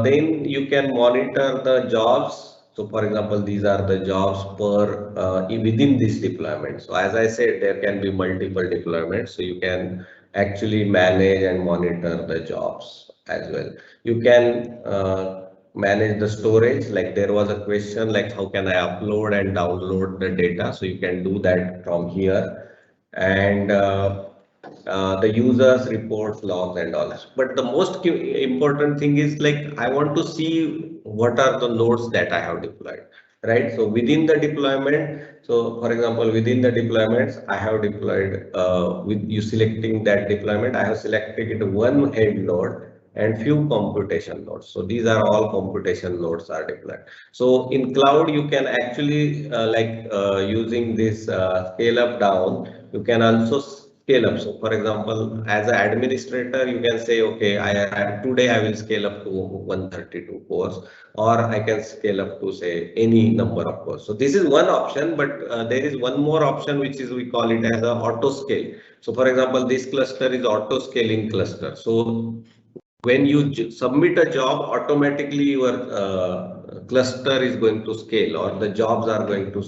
Then you can monitor the jobs. So for example, these are the jobs per within this deployment. So as I said, there can be multiple deployments. So you can actually manage and monitor the jobs as well. You can manage the storage. Like there was a question like how can I upload and download the data? So you can do that from here. And the users reports, logs and all. But the most important thing is like I want to see what are the nodes that I have deployed. right? So within the deployment, so for example, within the deployments, I have deployed with you selecting that deployment, I have selected one head node and few computation nodes. So these are all computation nodes are deployed. So in cloud, you can actually using this scale up down, you can also scale up. So for example, as an administrator, you can say, okay, today I will scale up to 132 cores, or I can scale up to say any number of cores. So this is one option, but there is one more option, which is we call it as a auto scale. So for example, this cluster is auto scaling cluster. So when you submit a job, automatically your cluster is going to scale, or the jobs are going to,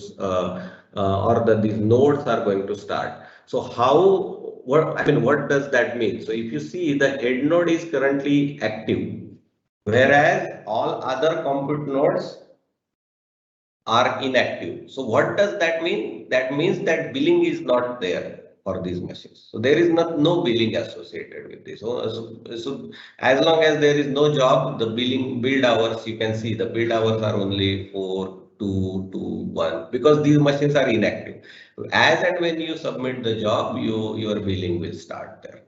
these nodes are going to start. So what does that mean? So if you see, the head node is currently active, whereas all other compute nodes are inactive. So what does that mean? That means that billing is not there for these machines. So there is no billing associated with this. So as long as there is no job, the build hours, you can see the build hours are only 4, 2, 2, 1, because these machines are inactive. As and when you submit the job, your billing will start there.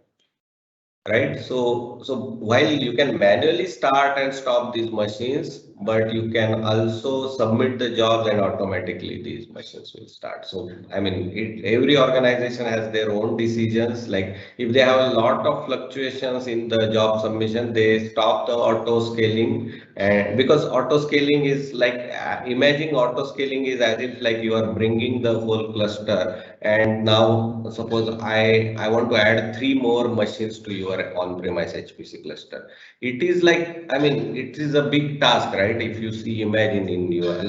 Right. So while you can manually start and stop these machines, but you can also submit the jobs and automatically these machines will start. So I mean, every organization has their own decisions. Like if they have a lot of fluctuations in the job submission, they stop the auto scaling. And because auto scaling is like, imagine auto scaling is as if like you are bringing the whole cluster, and now suppose I want to add 3 more machines to your on-premise HPC cluster. It is like, I mean, it is a big task, right? If you see, imagine in your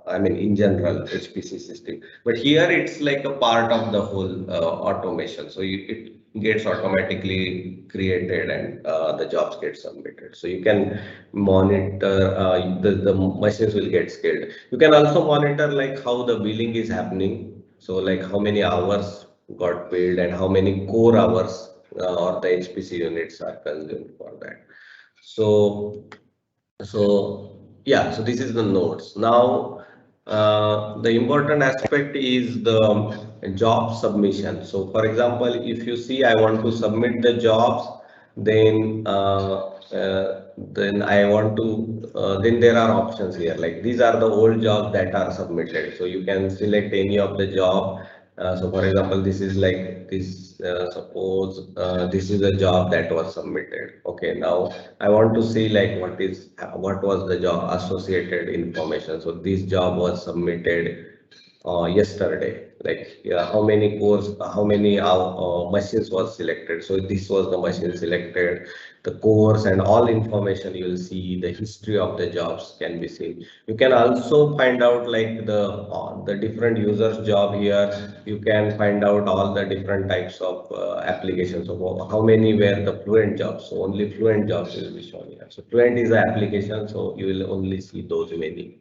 I mean, in general HPC system, but here it's like a part of the whole automation. So it gets automatically created, and the jobs get submitted. So you can monitor, the machines will get scaled. You can also monitor like how the billing is happening. So like how many hours got billed and how many core hours or the HPC units are consumed for that. So yeah, so this is the nodes. Now the important aspect is the job submission. So for example, if you see, I want to submit the jobs, then then I want to, then there are options here. Like these are the old jobs that are submitted. So you can select any of the job. So for example, this is like this, suppose this is a job that was submitted. Okay, now I want to see like what was the job associated information. So this job was submitted yesterday. Like, yeah, how many cores, how many machines was selected. So this was the machine selected, the cores and all information you will see. The history of the jobs can be seen. You can also find out like the different users job here. You can find out all the different types of applications. So how many were the Fluent jobs. So only Fluent jobs will be shown here. So Fluent is an application, so you will only see those many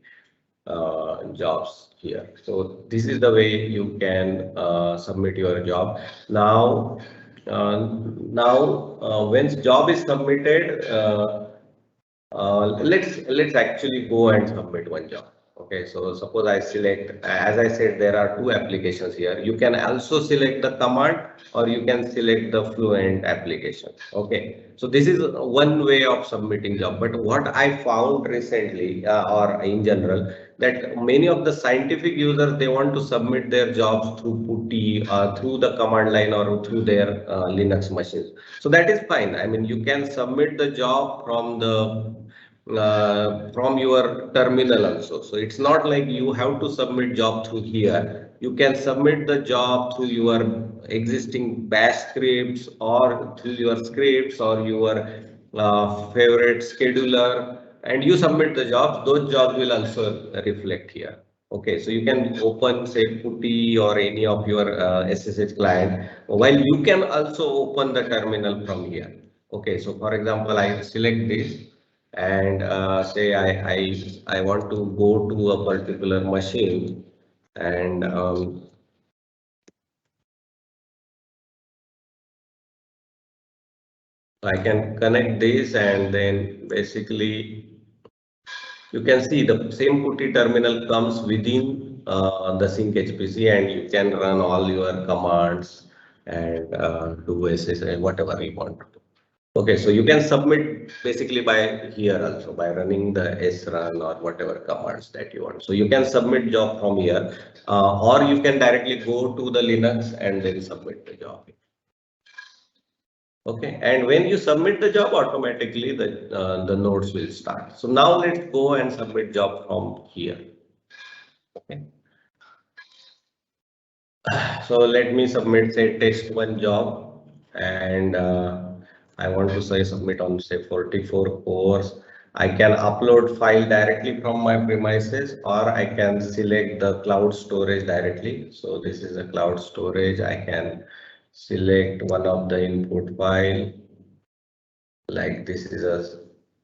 jobs here. So this is the way you can submit your job. Now, when job is submitted, let's actually go and submit one job. Okay, so suppose I select, as I said, there are 2 applications here. You can also select the command, or you can select the Fluent application. Okay, so this is one way of submitting job. But what I found recently, or in general, that many of the scientific users, they want to submit their jobs through PuTTY, through the command line, or through their Linux machines. So that is fine. I mean, you can submit the job from your terminal also. So it's not like you have to submit job through here. You can submit the job through your existing bash scripts, or through your scripts, or your favorite scheduler, and you submit the jobs. Those jobs will also reflect here. Okay, so you can open say PuTTY or any of your SSH client, while you can also open the terminal from here. Okay, so for example, I select this, and say I want to go to a particular machine, and I can connect this, and then basically you can see the same PuTTY terminal comes within the Sync HPC, and you can run all your commands and do SSL, whatever you want to do. Okay, so you can submit basically by here also by running the srun or whatever commands that you want. So you can submit job from here, or you can directly go to the Linux and then submit the job. Okay, and when you submit the job, automatically the nodes will start. So now let's go and submit job from here. Okay. So let me submit say test one job, and I want to say submit on say 44 cores. I can upload file directly from my premises, or I can select the cloud storage directly. So this is a cloud storage. I can select one of the input file, like this is a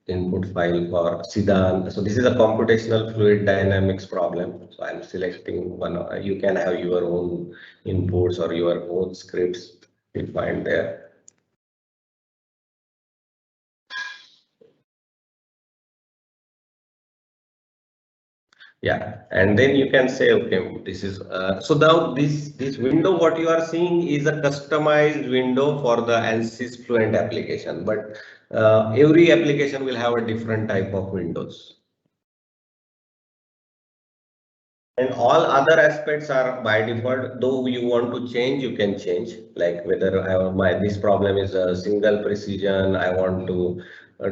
input file for Siddhan. So this is a computational fluid dynamics problem. So I'm selecting one. You can have your own inputs or your own scripts defined there. Yeah, and then you can say, okay, this is so now this window what you are seeing is a customized window for the ANSYS Fluent application, but every application will have a different type of windows. And all other aspects are by default. Though you want to change, you can change. Like whether this problem is a single precision, I want to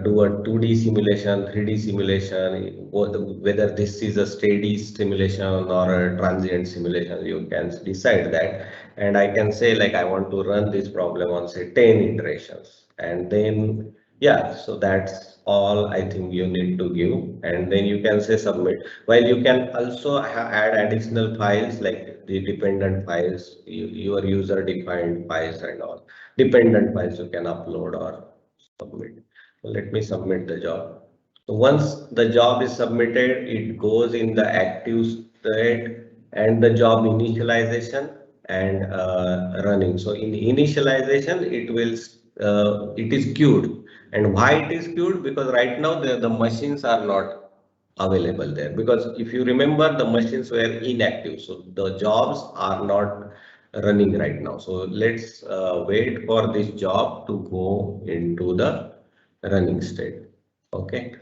do a 2D simulation, 3D simulation, whether this is a steady simulation or a transient simulation, you can decide that. And I can say like I want to run this problem on say 10 iterations, and then yeah, so that's all I think you need to give, and then you can say submit. While you can also add additional files like the dependent files, your user defined files and all dependent files you can upload or submit. So let me submit the job. So once the job is submitted, it goes in the active state and the job initialization and running. So in initialization, it is queued. And why it is queued? Because right now the machines are not available there, because if you remember the machines were inactive, so the jobs are not running right now. So let's wait for this job to go into the running state. Okay,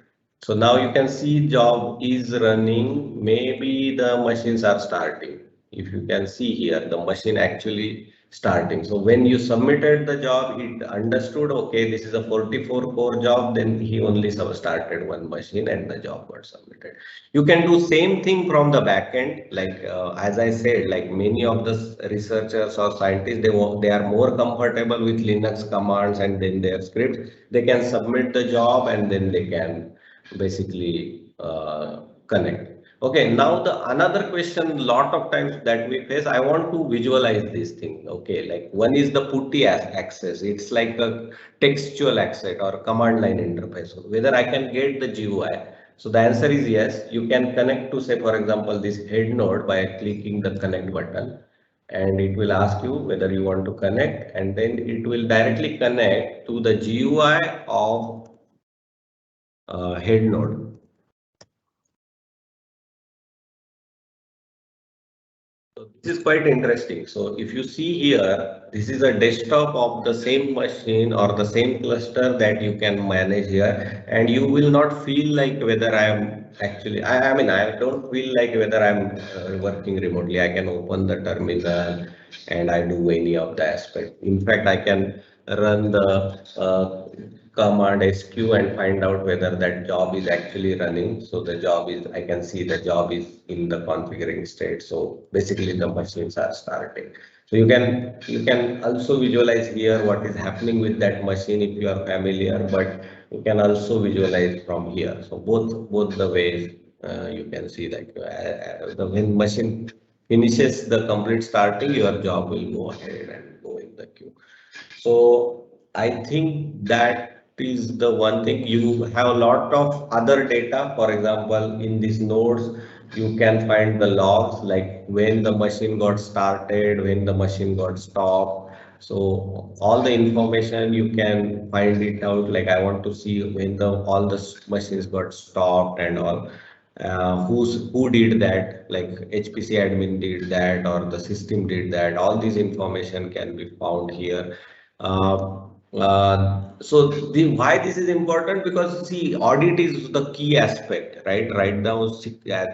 so now you can see job is running, maybe the machines are starting. If you can see here, the machine actually starting. So when you submitted the job, it understood, okay, this is a 44 core job, then he only started one machine and the job got submitted. You can do same thing from the backend, like as I said, like many of the researchers or scientists, they are more comfortable with Linux commands and then their scripts. They can submit the job and then they can basically connect. Okay, now the another question lot of times that we face, I want to visualize this thing. Okay, like one is the PuTTY access. It's like a textual access or command line interface. So whether I can get the GUI. So the answer is yes. You can connect to say, for example, this head node by clicking the connect button, and it will ask you whether you want to connect, and then it will directly connect to the GUI of head node. So this is quite interesting. So if you see here, this is a desktop of the same machine or the same cluster that you can manage here, and you will not feel like whether I am actually, I mean, I don't feel like whether I'm working remotely. I can open the terminal and I do any of the aspect. In fact, I can run the command SQ and find out whether that job is actually running. So the job is, I can see the job is in the configuring state. So basically the machines are starting. So you can also visualize here what is happening with that machine if you are familiar, but you can also visualize from here. So both the ways you can see that when machine finishes the complete starting, your job will go ahead and go in the queue. So I think that is the one thing. You have a lot of other data. For example, in these nodes, you can find the logs, like when the machine got started, when the machine got stopped. So all the information you can find it out. Like I want to see when all the machines got stopped and all. who did that, like HPC admin did that or the system did that. All this information can be found here. So why this is important, because see, audit is the key aspect, right? Right now,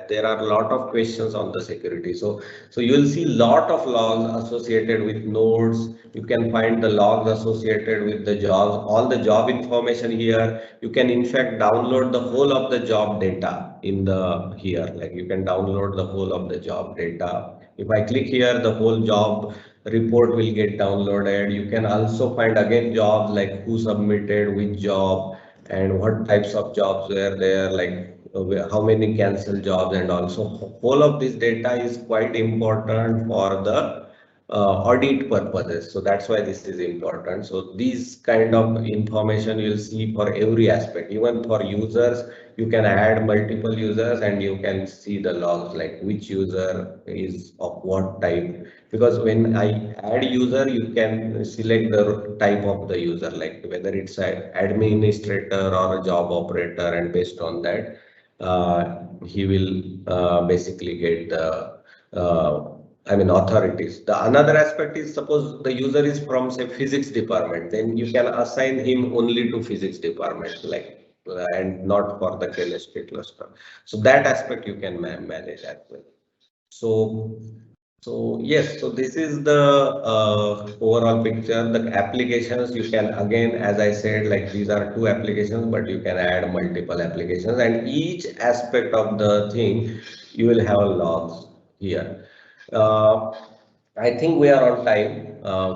there are a lot of questions on the security. So you will see lot of logs associated with nodes. You can find the logs associated with the jobs, all the job information here. You can in fact download the whole of the job data in the here, like you can download the whole of the job data. If I click here, the whole job report will get downloaded. You can also find again jobs like who submitted which job and what types of jobs were there, like how many cancelled jobs, and also whole of this data is quite important for the audit purposes. So that's why this is important. So these kind of information you'll see for every aspect, even for users. You can add multiple users and you can see the logs, like which user is of what type. Because when I add user, you can select the type of the user, like whether it's an administrator or a job operator, and based on that, he will basically get the authorities. The another aspect is, suppose the user is from say physics department, then you can assign him only to physics department, like and not for the chemistry cluster. So that aspect you can manage as well. So yes, so this is the overall picture. The applications you can, again, as I said, like these are 2 applications, but you can add multiple applications, and each aspect of the thing you will have logs here. I think we are on time.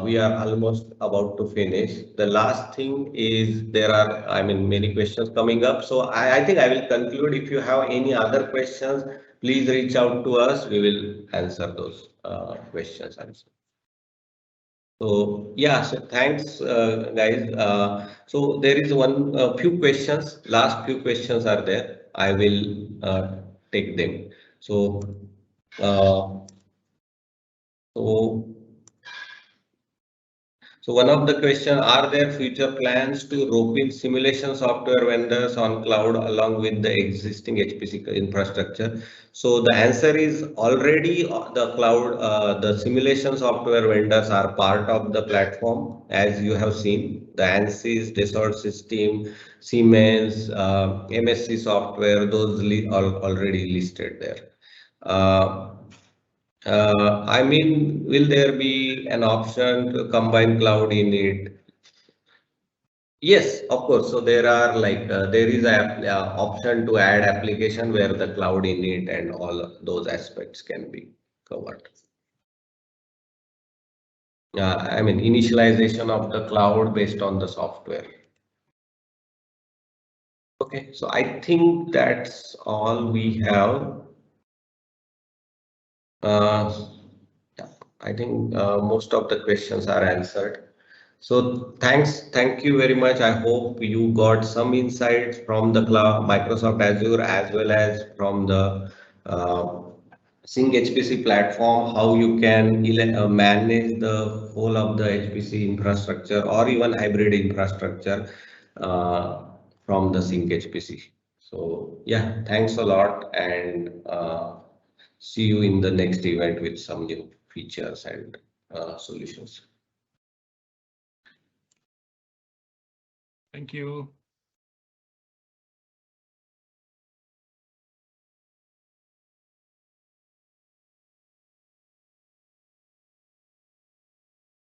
We are almost about to finish. The last thing is there are, many questions coming up. So I think I will conclude. If you have any other questions, please reach out to us. We will answer those questions. So yeah, so thanks guys. So there is few questions. Last few questions are there. I will take them. So. So one of the question, are there future plans to rope in simulation software vendors on cloud along with the existing HPC infrastructure? So the answer is already the cloud, the simulation software vendors are part of the platform, as you have seen. The ANSYS, Dassault System, Siemens, MSC software, those already listed there. Will there be an option to combine cloud in it? Yes, of course. So there are there is an option to add application where the cloud in it and all those aspects can be covered. Initialization of the cloud based on the software. Okay, so I think that's all we have. I think most of the questions are answered. So thank you very much. I hope you got some insights from the cloud, Microsoft Azure, as well as from the Sync HPC platform, how you can manage the whole of the HPC infrastructure or even hybrid infrastructure from the Sync HPC. So yeah, thanks a lot, and see you in the next event with some new features and solutions. Thank you.